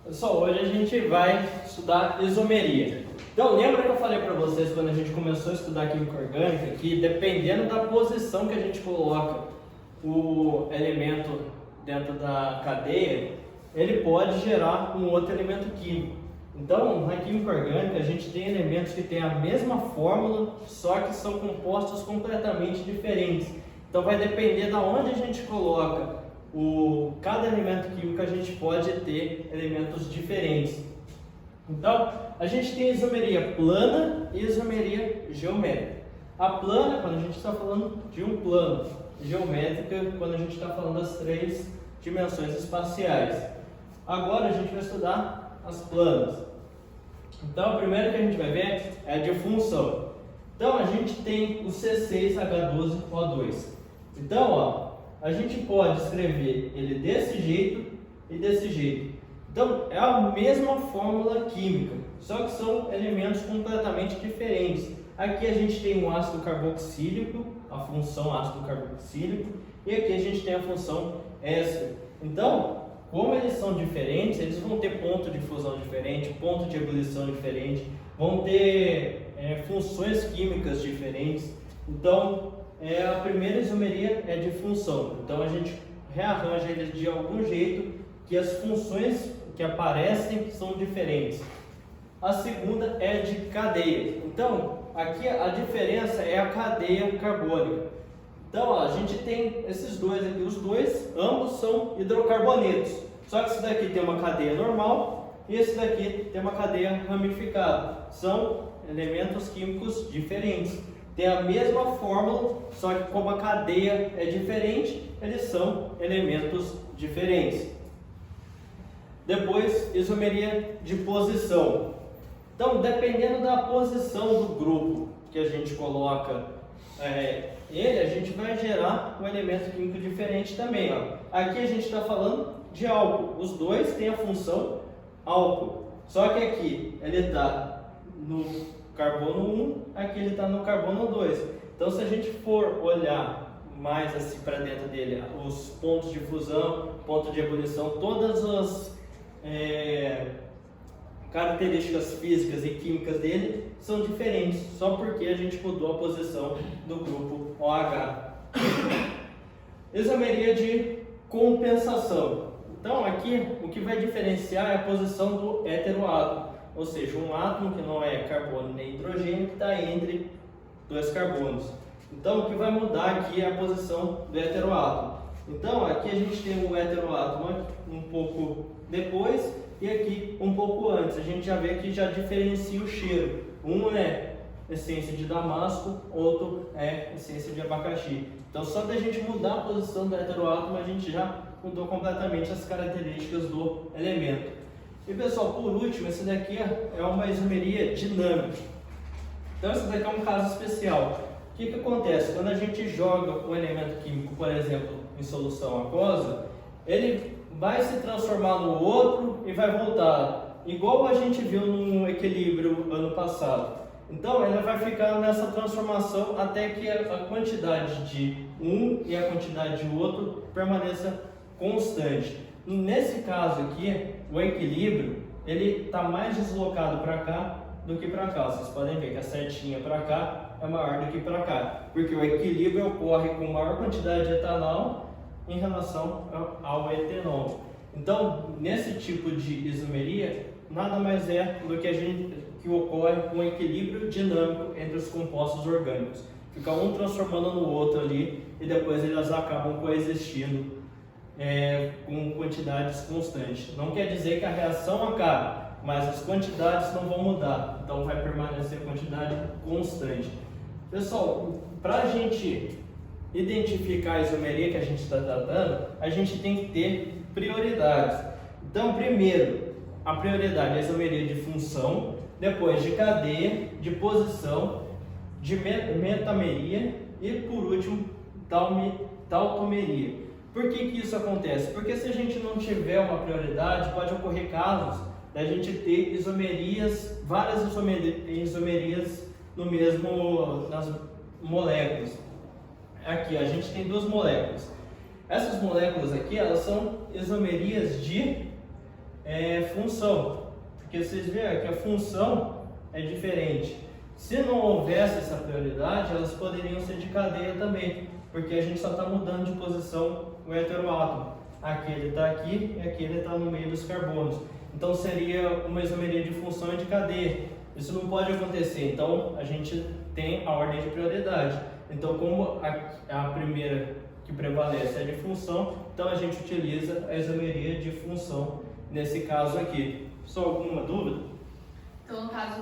Pessoal, hoje a gente vai estudar isomeria. Então, lembra que eu falei para vocês quando a gente começou a estudar química orgânica que dependendo da posição que a gente coloca o elemento dentro da cadeia, ele pode gerar um outro elemento químico. Então, na química orgânica, a gente tem elementos que têm a mesma fórmula, só que são compostos completamente diferentes. Então, vai depender de onde a gente coloca cada elemento químico, a gente pode ter elementos diferentes. Então, a gente tem isomeria plana e isomeria geométrica. A plana, quando a gente está falando de um plano, geométrica, quando a gente está falando das três dimensões espaciais. Agora a gente vai estudar as planas. Então, a primeira que a gente vai ver é a de função. Então, a gente tem o C6H12O2. Então, ó, a gente pode escrever ele desse jeito e desse jeito. Então, é a mesma fórmula química, só que são elementos completamente diferentes. Aqui a gente tem um ácido carboxílico, a função ácido carboxílico, e aqui a gente tem a função éster. Então, como eles são diferentes, eles vão ter ponto de fusão diferente, ponto de ebulição diferente, vão ter funções químicas diferentes. Então, a primeira isomeria é de função. Então, a gente rearranja eles de algum jeito que as funções que aparecem são diferentes. A segunda é de cadeia. Então, aqui a diferença é a cadeia carbônica. Então, ó, a gente tem esses dois aqui, os dois, ambos são hidrocarbonetos. Só que esse daqui tem uma cadeia normal e esse daqui tem uma cadeia ramificada. São elementos químicos diferentes. Tem a mesma fórmula, só que como a cadeia é diferente, eles são elementos diferentes. Depois, isomeria de posição. Então, dependendo da posição do grupo que a gente coloca a gente vai gerar um elemento químico diferente também. Ó. Aqui a gente está falando de álcool. Os dois têm a função álcool. Só que aqui ele está no carbono 1, aqui ele está no carbono 2. Então, se a gente for olhar mais assim para dentro dele, os pontos de fusão, ponto de ebulição, todas as características físicas e químicas dele são diferentes, só porque a gente mudou a posição do grupo OH. Isomeria de compensação. Então aqui o que vai diferenciar é a posição do heteroátomo, ou seja, um átomo que não é carbono nem hidrogênio que está entre dois carbonos. Então o que vai mudar aqui é a posição do heteroátomo. Então aqui a gente tem o heteroátomo um pouco depois e aqui um pouco antes. A gente já vê que já diferencia o cheiro. Um é essência de damasco, outro é essência de abacaxi. Então só da gente mudar a posição do heteroátomo a gente já mudou completamente as características do elemento. E pessoal, por último, esse daqui é uma isomeria dinâmica. Então esse daqui é um caso especial. O que acontece? Quando a gente joga um elemento químico, por exemplo, em solução aquosa, ele vai se transformar no outro e vai voltar, igual a gente viu no equilíbrio ano passado. Então, ela vai ficar nessa transformação até que a quantidade de um e a quantidade de outro permaneça constante. Nesse caso aqui, o equilíbrio ele está mais deslocado para cá do que para cá. Vocês podem ver que a setinha para cá é maior do que para cá, porque o equilíbrio ocorre com maior quantidade de etanol em relação ao etanol. Então, nesse tipo de isomeria, nada mais é do que ocorre com um equilíbrio dinâmico entre os compostos orgânicos. Fica um transformando no outro ali e depois eles acabam coexistindo com quantidades constantes. Não quer dizer que a reação acabe, mas as quantidades não vão mudar, então vai permanecer a quantidade constante. Pessoal, para a gente identificar a isomeria que a gente está tratando, a gente tem que ter prioridades. Então, primeiro, a prioridade é a isomeria de função, depois de cadeia, de posição, de metameria e, por último, tautomeria. Por que isso acontece? Porque se a gente não tiver uma prioridade, pode ocorrer casos da gente ter isomerias, várias isomerias nas moléculas. Aqui a gente tem duas moléculas. Essas moléculas aqui, elas são isomerias de função, porque vocês veem que a função é diferente. Se não houvesse essa prioridade, elas poderiam ser de cadeia também, porque a gente só está mudando de posição o heteroátomo. Aquele está aqui e aquele está no meio dos carbonos. Então seria uma isomeria de função e de cadeia. Isso não pode acontecer, então a gente tem a ordem de prioridade. Então, como a primeira que prevalece é de função, então a gente utiliza a isomeria de função nesse caso aqui. Só alguma dúvida? Então, no caso